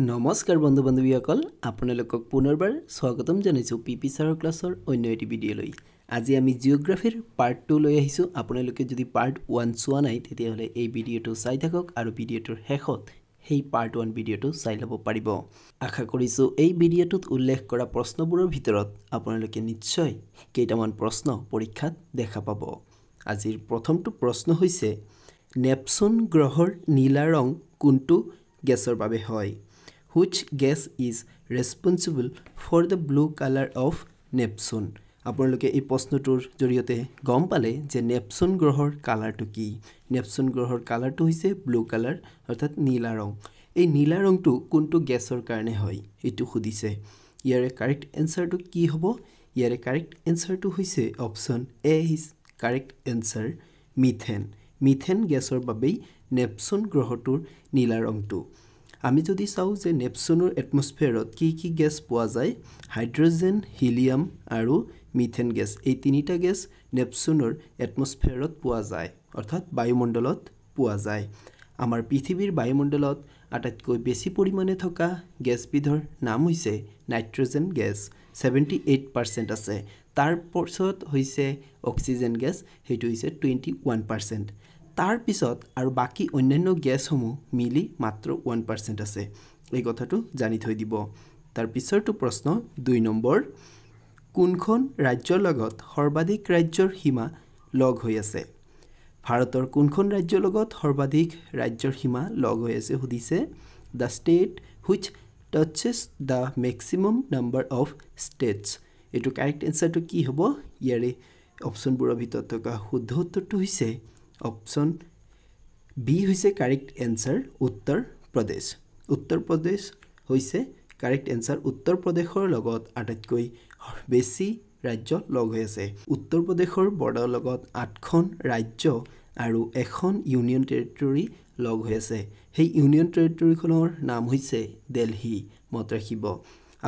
নমস্কাৰ বন্ধু বান্ধৱীসকল আপোনালোকক পুনৰবাৰ স্বাগতম জনাইছো পিপি ছাৰৰ ক্লাছৰ অন্য এটি ভিডিঅ'লৈ। আজি আমি জিঅ'গ্ৰাফিৰ পাৰ্ট 2 লৈ আহিছো। আপোনালোকে যদি পাৰ্ট 1 চোৱা নাই তেতিয়াহ'লে এই ভিডিঅ'টো চাই থাকক আৰু ভিডিঅ'টোৰ শেষত সেই পাৰ্ট 1 ভিডিঅ'টো চাই ল'ব পাৰিব। আশা কৰিছো এই ভিডিঅ'টোত উল্লেখ কৰা প্ৰশ্নবোৰৰ ভিতৰত আপোনালোকে নিশ্চয় কেইটামান প্ৰশ্ন পৰীক্ষাত দেখা পাব। আজিৰ প্ৰথমটো প্ৰশ্ন হৈছে নেপচুন গ্ৰহৰ নীলা ৰং কোনটো গেছৰ বাবে হয়? Which gas is responsible for the blue color of Neptune? আপোনালোকে এই প্ৰশ্নটোৰ জৰিয়তে গম পালে যে নেপচুন গ্ৰহৰ কালাৰটো কি। নেপচুন গ্ৰহৰ কালাৰটো হৈছে ব্লু কালাৰ অৰ্থাৎ নীলা ৰং। এই নীলা ৰংটো কোনটো গেছৰ কাৰণে হয় এইটো সুধিছে। ইয়াৰে কাৰেক্ট এনসাৰটো কি হ'ব? ইয়াৰে কাৰেক্ট এনসাৰটো হৈছে option A is correct answer methane. Methane গেছৰ বাবেই নেপচুন গ্ৰহটোৰ নীলা ৰংটো। আমি যদি চাওঁ যে নেপচুনৰ এটমস্ফিয়াৰত কি গেছ পোৱা যায়, হাইড্ৰজেন, হিলিয়াম আৰু মিথেন গেছ, এই তিনিটা গেছ নেপচুনৰ এটমস্ফিয়াৰত পোৱা যায় অৰ্থাৎ বায়ুমণ্ডলত পোৱা যায়। আমাৰ পৃথিৱীৰ বায়ুমণ্ডলত আটাইতকৈ বেছি পৰিমাণে থকা গেছবিধৰ নাম হৈছে নাইট্ৰজেন গেছ, 78% আছে। তাৰ পিছত হৈছে অক্সিজেন গেছ, সেইটো হৈছে 21%। তাৰ পিছত আৰু বাকি অন্যান্য গেছসমূহ মিলি মাত্ৰ 1% আছে। এই কথাটো জানি থৈ দিব। তাৰ পিছৰটো প্ৰশ্ন 2 নম্বৰ, কোনখন ৰাজ্যৰ লগত সৰ্বাধিক ৰাজ্যৰ সীমা লগ হৈ আছে? ভাৰতৰ কোনখন ৰাজ্যৰ লগত সৰ্বাধিক ৰাজ্যৰ সীমা লগ হৈ আছে সুধিছে। The state which touches the maximum number of states. এইটো কাৰেক্ট এনসাৰটো কি হ'ব? ইয়াৰে অপশ্যনবোৰৰ ভিতৰত থকা শুদ্ধ উত্তৰটো হৈছে অপশ্যন বি হৈছে কাৰেক্ট এনসাৰ উত্তৰ প্ৰদেশ। উত্তৰ প্ৰদেশ হৈছে কাৰেক্ট এনসাৰ। উত্তৰ প্ৰদেশৰ লগত আটাইতকৈ বেছি ৰাজ্য লগ হৈ আছে। উত্তৰ প্ৰদেশৰ বৰ্ডাৰৰ লগত 8খন ৰাজ্য আৰু এখন ইউনিয়ন টেৰিটৰী লগ হৈ আছে। সেই ইউনিয়ন টেৰিটৰীখনৰ নাম হৈছে দিল্লী। মনত ৰাখিব।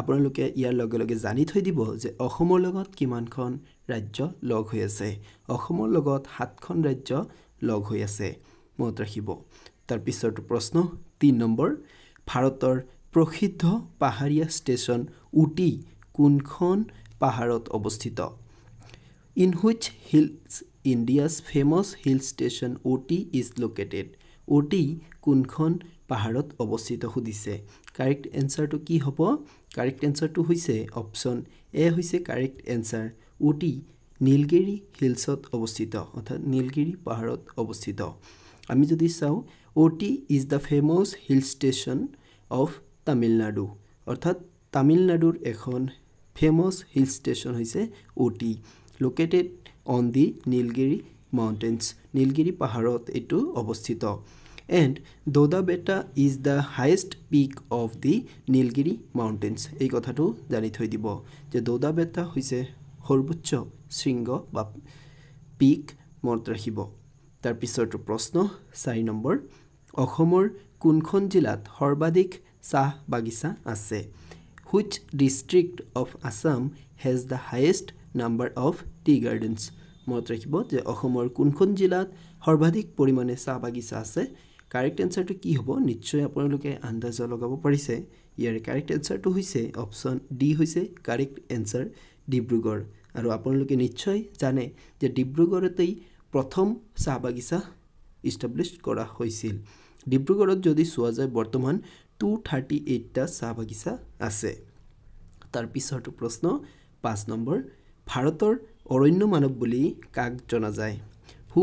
আপোনালোকে ইয়াৰ লগে লগে জানি থৈ দিব যে অসমৰ লগত কিমানখন ৰাজ্য লগ হৈ আছে। অসমৰ লগত 7খন ৰাজ্য লগ হৈ আছে। মনত ৰাখিব। তাৰ পিছৰটো প্ৰশ্ন 3 নম্বৰ, ভাৰতৰ প্ৰসিদ্ধ পাহাৰীয়া ষ্টেচন উটি কোনখন পাহাৰত অৱস্থিত? In which hills India's famous hill station Ooty is located. Ooty কোনখন পাহাৰত অৱস্থিত সুধিছে। কাৰেক্ট এনসাৰটো কি হ'ব? কাৰেক্ট এনসাৰটো হৈছে অপশ্যন এ হৈছে কাৰেক্ট এনসাৰ। উটি নীলগিৰি হিলছত অৱস্থিত অৰ্থাৎ নীলগিৰি পাহাৰত অৱস্থিত। আমি যদি চাওঁ Ooty is the famous hill station of Tamil Nadu অৰ্থাৎ তামিলনাডুৰ এখন ফেমাছ হিল ষ্টেচন হৈছে Ooty, located on the Nilgiri mountains. Nilgiri পাহাৰত এইটো অৱস্থিত। And Doddabetta is the highest peak of the Nilgiri mountains. এই কথাটো জানি থৈ দিব যে দোদা বেটা হৈছে সৰ্বোচ্চ শৃংগ বা পিক। মনত ৰাখিব। তাৰ পিছৰটো প্ৰশ্ন 4 নম্বৰ, অসমৰ কোনখন জিলাত সৰ্বাধিক চাহ বাগিচা আছে? Which district of Assam has the highest number of T gardens. মনত ৰাখিব যে অসমৰ কোনখন জিলাত সৰ্বাধিক পৰিমাণে চাহ বাগিচা আছে। কাৰেক্ট এনসাৰটো কি হ'ব? নিশ্চয় আপোনালোকে আন্দাজ লগাব পাৰিছে। ইয়াৰে কাৰেক্ট এনসাৰটো হৈছে অপশ্যন ডি হৈছে কাৰেক্ট এনসাৰ ডিব্ৰুগড়। আৰু আপোনালোকে নিশ্চয় জানে যে ডিব্ৰুগড়তেই প্ৰথম চাহ বাগিচা ইষ্টাব্লিছ কৰা হৈছিল। ডিব্ৰুগড়ত যদি চোৱা যায় বৰ্তমান 238টা চাহ বাগিচা আছে। তাৰ পিছৰটো প্ৰশ্ন 5 নম্বৰ, ভাৰতৰ অৰণ্য মানৱ বুলি কাক জনা যায়? Who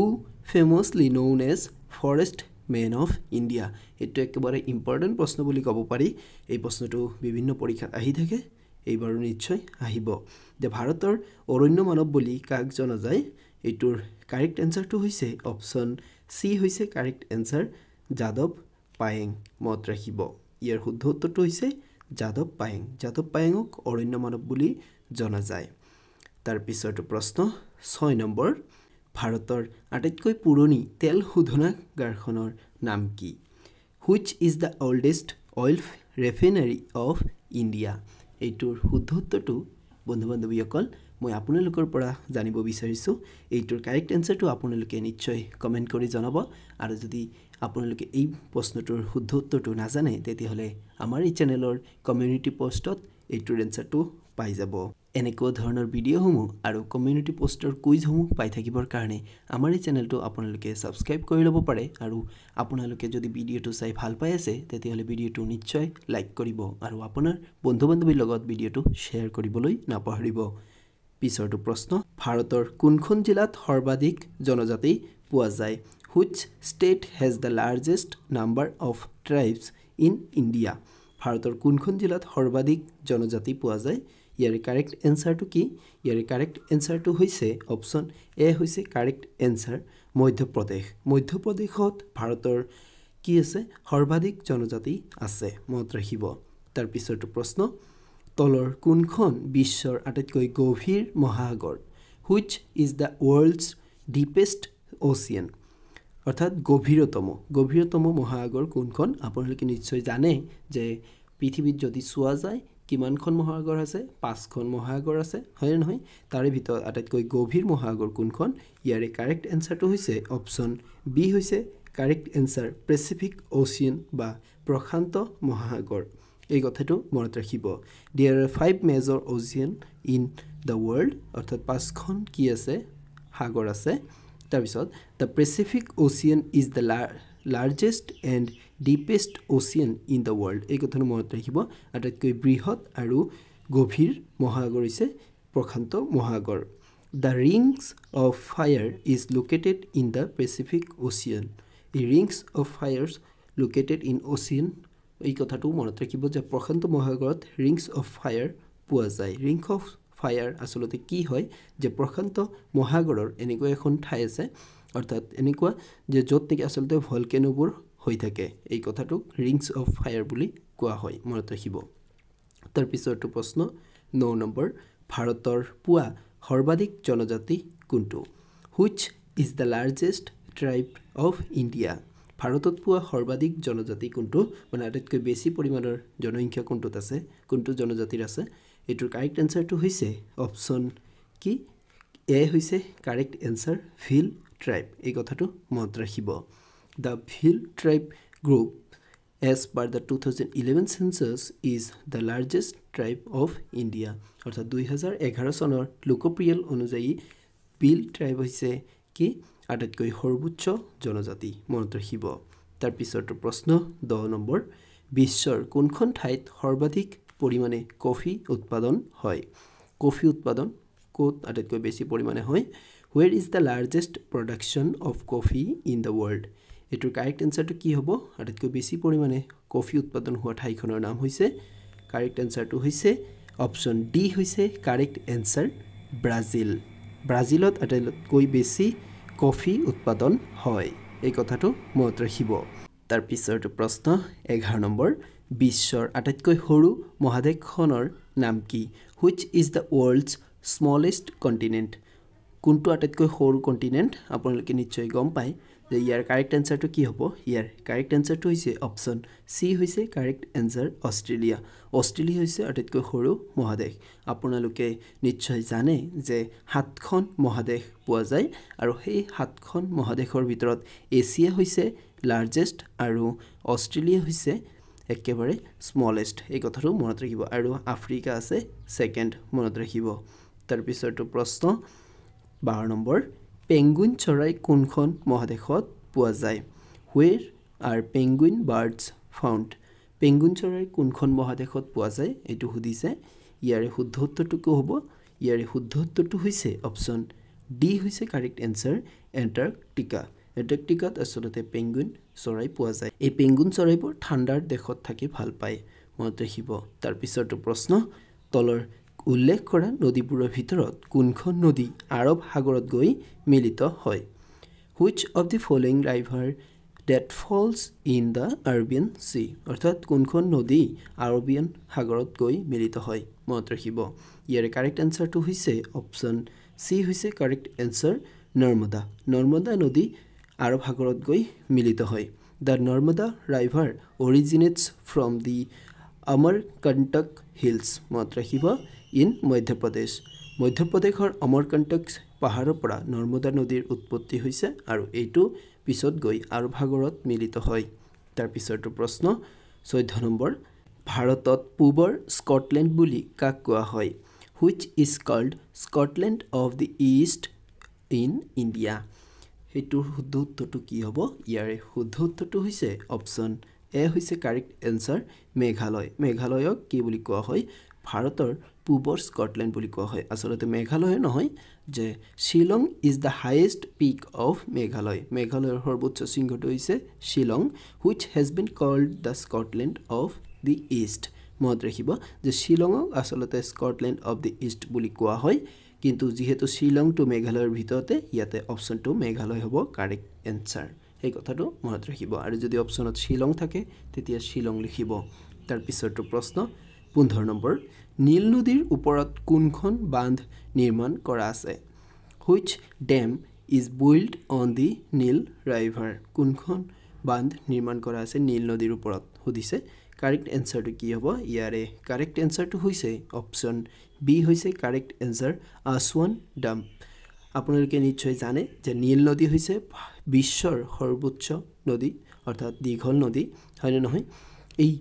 famously known as forest man of India. এইটো একেবাৰে ইম্পৰ্টেণ্ট প্ৰশ্ন বুলি ক'ব পাৰি। এই প্ৰশ্নটো বিভিন্ন পৰীক্ষাত আহি থাকে, এইবাৰো নিশ্চয় আহিব যে ভাৰতৰ অৰণ্য মানৱ বুলি কাক জনা যায়। এইটোৰ কাৰেক্ট এনসাৰটো হৈছে অপশ্যন চি হৈছে কাৰেক্ট এনসাৰ যাদৱ পায়েং। মনত ৰাখিব। ইয়াৰ শুদ্ধ উত্তৰটো হৈছে যাদৱ পায়েং। যাদৱ পায়েঙক অৰণ্য মানৱ বুলি জনা যায়। তাৰ পিছৰটো প্ৰশ্ন 6 নম্বৰ, ভাৰতৰ আটাইতকৈ পুৰণি তেল শোধনাগাৰখনৰ নাম কি? Which is the oldest oil refinery of India. এইটোৰ শুদ্ধ উত্তৰটো বন্ধু বান্ধৱীসকল মই আপোনালোকৰ পৰা জানিব বিচাৰিছোঁ এইটোৰ কাৰেক্ট এনসাৰটো আপোনালোকে নিশ্চয় কমেন্ট কৰি জনাব আৰু যদি আপোনালোকে এই প্ৰশ্নটোৰ শুদ্ধ উত্তৰটো নাজানে তেতিয়াহলে আমাৰ এই চেনেলৰ কমিউনিটি পোষ্টত এইটোৰ এনসাৰটো পাই যাব এনেকুৱা ধৰণৰ ভিডিঅ'সমূহ আৰু কমিউনিটি পোষ্টৰ কুইজসমূহ পাই থাকিবৰ কাৰণে আমাৰ এই চেনেলটো আপোনালোকে সাবস্ক্ৰাইব কৰি ল'ব পাৰে আৰু আপোনালোকে যদি ভিডিঅ'টো চাই ভাল পাই আছে তেতিয়াহলে ভিডিঅ'টো নিশ্চয় লাইক কৰিব আৰু আপোনাৰ বন্ধু-বান্ধৱীৰ লগত ভিডিঅ'টো শ্বেয়াৰ কৰিবলৈ নাপাহৰিব পিছৰটো প্ৰশ্ন ভাৰতৰ কোনখন জিলাত সৰ্বাধিক জনজাতি পোৱা যায় Which state has the largest number of tribes in India? ভাৰতৰ কোনখন জিলাত সৰ্বাধিক জনজাতি পোৱা যায় ইয়াৰ কাৰেক্ট এনসাৰটো কি ইয়াৰ কাৰেক্ট এনসাৰটো হৈছে অপচন এ হৈছে কাৰেক্ট এনসাৰ মধ্যপ্ৰদেশত ভাৰতৰ কি আছে সৰ্বাধিক জনজাতি আছে মনত ৰাখিব তাৰ পিছৰটো প্ৰশ্ন তলৰ কোনখন বিশ্বৰ আটাইতকৈ গভীৰ মহাসাগৰ Which is the world's deepest ocean অৰ্থাৎ গভীৰতম মহাসাগৰ কোনখন আপোনালোকে নিশ্চয় জানে যে পৃথিৱীত যদি চোৱা যায় কিমানখন মহাসাগৰ আছে 5খন মহাসাগৰ আছে হয় নহয় তাৰে ভিতৰত আটাইতকৈ গভীৰ মহাসাগৰ কোনখন ইয়াৰে কাৰেক্ট এনসাৰটো হৈছে অপচন বি হৈছে কাৰেক্ট এনসাৰ পেচিফিক ওচিয়ান বা প্ৰশান্ত মহাসাগৰ এই কথাটো মনত ৰাখিব there are 5 major ocean in the world অৰ্থাৎ 5খন কি আছে সাগৰ আছে তাৰ পিছত the Pacific Ocean is the largest and deepest ocean in the world এই কথাটো মনত ৰাখিব আটাইতকৈ বৃহৎ আৰু গভীৰ মহাসাগৰ হৈছে প্ৰশান্ত মহাসাগৰ the rings of fire is located in the Pacific Ocean the rings of fires located in ocean এই কথাটো মনত ৰাখিব যে প্ৰশান্ত মহাসাগৰত rings of fire পোৱা যায় ring of fire আসলতে কি হয় যে প্ৰশান্ত মহাসাগৰৰ এনেকুৱা এখন ঠাই আছে অৰ্থাৎ এনেকুৱা যে য'ত নেকি আসলতে ভলকেনোবোৰ হৈ থাকে এই কথাটো ৰিংস অফ ফায়াৰ বুলি কোৱা হয় মনত ৰাখিব তাৰ পিছৰটো প্ৰশ্ন 9 নম্বৰ ভাৰতৰ পুৱা সৰ্বাধিক জনজাতি কোনটো Which is the largest tribe of India ভাৰতত পুৱা সৰ্বাধিক জনজাতি কোনটো মানে আটাইতকৈ বেছি পৰিমাণৰ জনসংখ্যা কোনটোত আছে কোনটো জনজাতিৰ আছে এটোৰ কাৰেক্ট এনসাৰটো হৈছে অপচন কি এ হৈছে কাৰেক্ট এনসাৰ ভিল ট্ৰাইব এই কথাটো মনত ৰাখিব The Bhil tribe group as per the 2011 census is the largest tribe of India অৰ্থাৎ 2011 চনৰ লোকপ্ৰিয় অনুযায়ী Bhil tribe হৈছে কি আটাইতকৈ সৰ্বোচ্চ জনজাতি মনত ৰাখিব তাৰ পিছৰটো প্ৰশ্ন 10 নম্বৰ বিশ্বৰ কোনখন ঠাইত সৰ্বাধিক পৰিমাণে কফি উৎপাদন হয় কফি উৎপাদন ক'ত আটাইতকৈ বেছি পৰিমাণে হয় Where is the largest production of coffee in the world এটোৰ কাৰেক্ট এনসাৰটো কি হ'ব আটাইতকৈ বেছি পৰিমাণে কফি উৎপাদন হোৱা ঠাইখনৰ নাম হৈছে কাৰেক্ট এনসাৰটো হৈছে অপচন ডি হৈছে কাৰেক্ট এনসাৰ ব্ৰাজিলত আটাইতকৈ বেছি কফি উৎপাদন হয় এই কথাটো মনত ৰাখিব তাৰ পিছৰটো প্ৰশ্ন 11 নম্বৰ বিশ্বৰ আটাইতকৈ সৰু মহাদেশখনৰ নাম কি Which is the world's smallest continent কোনটো আটাইতকৈ সৰু কন্টিনেন্ট আপোনালোকে নিশ্চয় গম পায় যে ইয়াৰ কাৰেক্ট এনসাৰটো কি হ'ব ইয়াৰ কাৰেক্ট এনসাৰটো হৈছে অপচন সি হৈছে কাৰেক্ট এনসাৰ অষ্ট্ৰেলিয়া হৈছে আটাইতকৈ সৰু মহাদেশ আপোনালোকে নিশ্চয় জানে যে 7খন মহাদেশ পোৱা যায় আৰু সেই 7খন মহাদেশৰ ভিতৰত এছিয়া হৈছে লাৰ্জেষ্ট আৰু অষ্ট্ৰেলিয়া হৈছে একেবাৰে স্মলেষ্ট এই কথাটো মনত ৰাখিব আৰু আফ্ৰিকা আছে সেকেন্ড মনত ৰাখিব তাৰ পিছৰটো প্ৰশ্ন 12 নম্বৰ পেঙ্গুইন চৰাই কোনখন মহাদেশত পোৱা যায় Where are penguin birds found penguin চৰাই কোনখন মহাদেশত পোৱা যায় এটো সুধিছে ইয়াৰে শুদ্ধ উত্তৰটো কি হ'ব ইয়াৰে শুদ্ধ উত্তৰটো হৈছে অপচন ডি হৈছে কাৰেক্ট এনসাৰ এন্টাৰ্কটিকাত আসলতে পেঙ্গুইন চৰাই পোৱা যায় এই পেঙ্গুইন চৰাইবোৰ ঠাণ্ডাৰ দেশত থাকি ভাল পায় মনত ৰাখিব তাৰ পিছৰটো প্ৰশ্ন তলৰ উল্লেখ কৰা নদীবোৰৰ ভিতৰত কোনখন নদী আৰব সাগৰত গৈ মিলিত হয় Which of the following river that falls in the Arabian Sea অৰ্থাৎ কোনখন নদী আৰবিয়ান সাগৰত গৈ মিলিত হয় মনত ৰাখিব ইয়াৰে কাৰেক্ট এনসাৰটো হৈছে অপচন সি হৈছে কাৰেক্ট এনসাৰ নৰ্মদা নদী আৰব সাগৰত গৈ মিলিত হয় The Narmada river originates from the Amarkantak hills মনত ৰাখিব in Madhya Pradesh মধ্যপ্ৰদেশৰ অমৰকণ্টক পাহাৰৰ পৰা নৰ্মদা নদীৰ উৎপত্তি হৈছে আৰু এইটো পিছত গৈ আৰব সাগৰত মিলিত হয় তাৰ পিছৰটো প্ৰশ্ন 14 নম্বৰ ভাৰতত পূবৰ স্কটলেণ্ড বুলি কাক কোৱা হয় which is called Scotland of the East in India হেতুৰ শুদ্ধ উত্তৰটো কি হ'ব ইয়াৰে শুদ্ধ উত্তৰটো হৈছে অপচন এ হৈছে কাৰেক্ট এনসাৰ মেঘালয়ক কি বুলি কোৱা হয় ভাৰতৰ পূবৰ স্কটলেণ্ড বুলি কোৱা হয় আসলতে মেঘালয় নহয় যে Shillong is the highest peak of মেঘালয়ৰ সৰ্বোচ্চ শৃংগটো হৈছে Shillong which has been called the Scotland of the East মনত ৰাখিব যে শিলংক আসলতে স্কটলেণ্ড অফ দি ইষ্ট বুলি কোৱা হয় কিন্তু যেহেতু শিলংটো মেঘালয়ৰ ভিতৰতে ইয়াতে অপচনটো মেঘালয় হ'ব কাৰেক্ট এনসাৰ এই কথাটো মনত ৰাখিব আৰু যদি অপচনত শিলং থাকে তেতিয়া শিলং লিখিব তাৰ পিছৰটো প্ৰশ্ন 15 নম্বৰ নীল নদীৰ ওপৰত কোনখন বান্ধ নিৰ্মাণ কৰা আছে which dam is built on the Nile river কোনখন বান্ধ নিৰ্মাণ কৰা আছে নীল নদীৰ ওপৰত সুধিছে কাৰেক্ট এনসাৰটো কি হ'ব ইয়াৰে কাৰেক্ট এনসাৰটো হৈছে অপচন বি হৈছে কাৰেক্ট এনসাৰ আসৱান ডাম আপোনালোকে নিশ্চয় জানে যে নীল নদী হৈছে বিশ্বৰ সৰ্বোচ্চ নদী অৰ্থাৎ দীঘল নদী হয়নে নহয় এই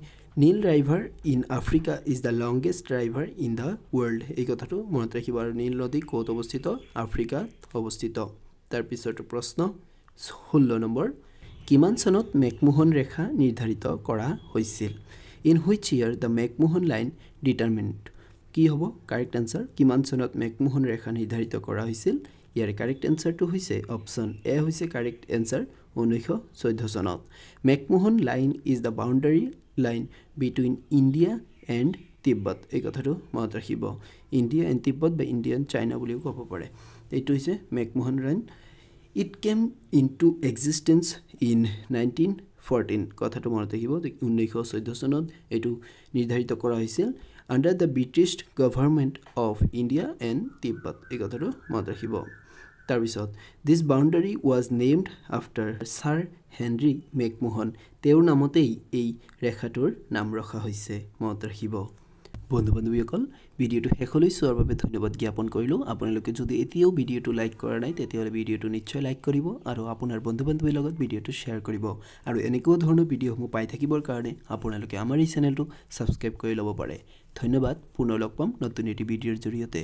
Nile river in Africa is the longest river in the world এই কথাটো মনত ৰাখিব আৰু নীল নদী ক'ত অৱস্থিত আফ্ৰিকাত অৱস্থিত তাৰ পিছৰটো প্ৰশ্ন 16 নম্বৰ কিমান চনত মেকমোহন ৰেখা নিৰ্ধাৰিত কৰা হৈছিল in which year the McMahon line determined কি হ'ব কাৰেক্ট এনসাৰ কিমান চনত মেকমোহন ৰেখা নিৰ্ধাৰিত কৰা হৈছিল ইয়াৰ কাৰেক্ট এনসাৰটো হৈছে অপচন এ হৈছে কাৰেক্ট এনসাৰ 1914 চনত McMahon line is the boundary line between India and Tibet এই কথাটো মনত ৰাখিব ইণ্ডিয়া এণ্ড তিব্বত বা ইণ্ডিয়ান চাইনা বুলিও ক'ব পাৰে এইটো হৈছে McMahon line It came into existence in 1914 কথাটো মনত ৰাখিব 1914 চনত এটো নিৰ্ধাৰিত কৰা হৈছিল under the British government of India and Tibet এই কথাটো মনত ৰাখিব তাৰ পিছত this boundary was named after Sir Henry McMahon তেওঁৰ নামতেই এই ৰেখাটোৰ নাম ৰখা হৈছে মনত ৰাখিব বন্ধু-বান্ধৱীসকল ভিডিওটো শেষলৈ চোৱাৰ বাবে ধন্যবাদ জ্ঞাপন কৰিলোঁ আপোনালোকে যদি এতিয়াও ভিডিওটো লাইক কৰা নাই তেতিয়াহ'লে ভিডিওটো নিশ্চয় লাইক কৰিব আৰু আপোনাৰ বন্ধু-বান্ধৱীৰ লগত ভিডিওটো শ্বেয়াৰ কৰিব আৰু এনেকুৱা ধৰণৰ ভিডিওসমূহ পাই থাকিবৰ কাৰণে আপোনালোকে আমাৰ এই চেনেলটো সাবস্ক্ৰাইব কৰি ল'ব পাৰে ধন্যবাদ পুনৰ লগ পাম নতুন এটি ভিডিওৰ জৰিয়তে